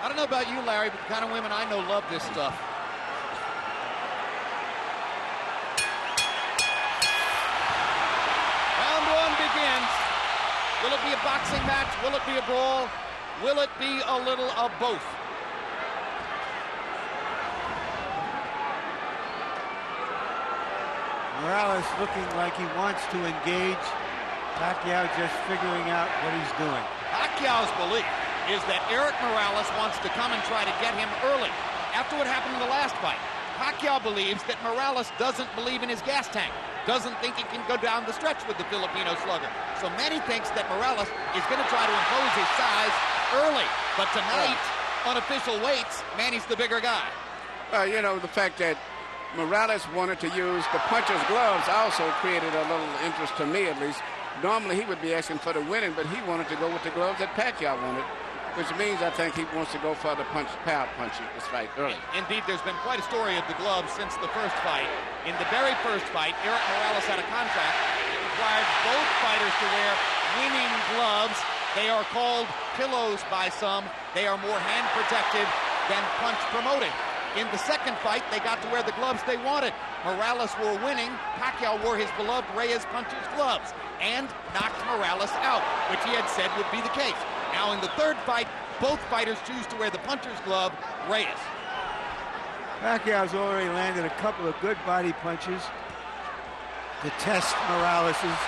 I don't know about you, Larry, but the kind of women I know love this stuff. Round one begins. Will it be a boxing match? Will it be a brawl? Will it be a little of both? Morales looking like he wants to engage. Pacquiao just figuring out what he's doing. Pacquiao's belief is that Erik Morales wants to come and try to get him early. After what happened in the last fight, Pacquiao believes that Morales doesn't believe in his gas tank, doesn't think he can go down the stretch with the Filipino slugger. So Manny thinks that Morales is going to try to impose his size early. But tonight, on official weights, Manny's the bigger guy. You know, the fact that Morales wanted to use the puncher's gloves also created a little interest to me, at least. Normally, he would be asking for the winning, but he wanted to go with the gloves that Pacquiao wanted, which means I think he wants to go for the power punching this fight early. Indeed, there's been quite a story of the gloves since the first fight. In the very first fight, Erik Morales had a contract that required both fighters to wear winning gloves. They are called pillows by some. They are more hand protected than punch promoted. In the second fight, they got to wear the gloves they wanted. Morales wore winning. Pacquiao wore his beloved Reyes puncher's gloves and knocked Morales out, which he had said would be the case. Now in the third fight, both fighters choose to wear the puncher's glove, Reyes. Pacquiao's already landed a couple of good body punches to test Morales's,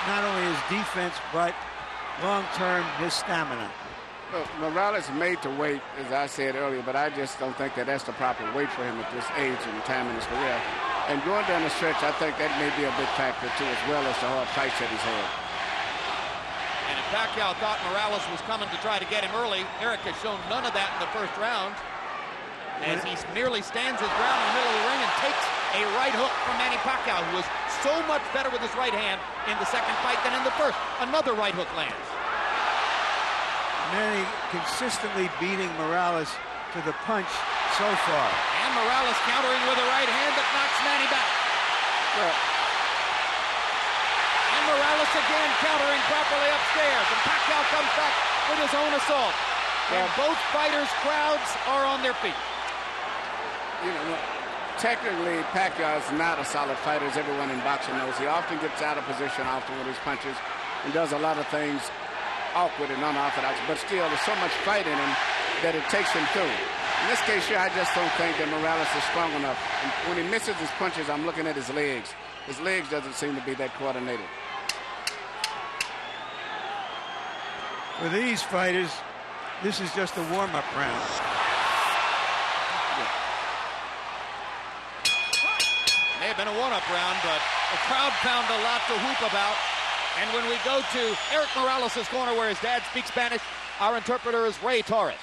not only his defense, but long-term his stamina. Well, Morales made to wait, as I said earlier, but I just don't think that that's the proper weight for him at this age and time in his career. And going down the stretch, I think that may be a big factor, too, as well as the hard fights that he's had. And if Pacquiao thought Morales was coming to try to get him early, Erik has shown none of that in the first round, as he merely stands his ground in the middle of the ring and takes a right hook from Manny Pacquiao, who was so much better with his right hand in the second fight than in the first. Another right hook lands. Manny consistently beating Morales to the punch so far. And Morales countering with a right hand that knocks Manny back. Well, and Morales again countering properly upstairs. And Pacquiao comes back with his own assault. And both fighters' crowds are on their feet. You know, technically, Pacquiao is not a solid fighter, as everyone in boxing knows. He often gets out of position often with his punches and does a lot of things awkward and unorthodox, but still there's so much fight in him that it takes him through. In this case here, I just don't think that Morales is strong enough. And when he misses his punches, I'm looking at his legs. His legs doesn't seem to be that coordinated. For these fighters, this is just a warm-up round. May have been a warm-up round, but the crowd found a lot to whoop about. And when we go to Erik Morales' corner, where his dad speaks Spanish, our interpreter is Ray Torres.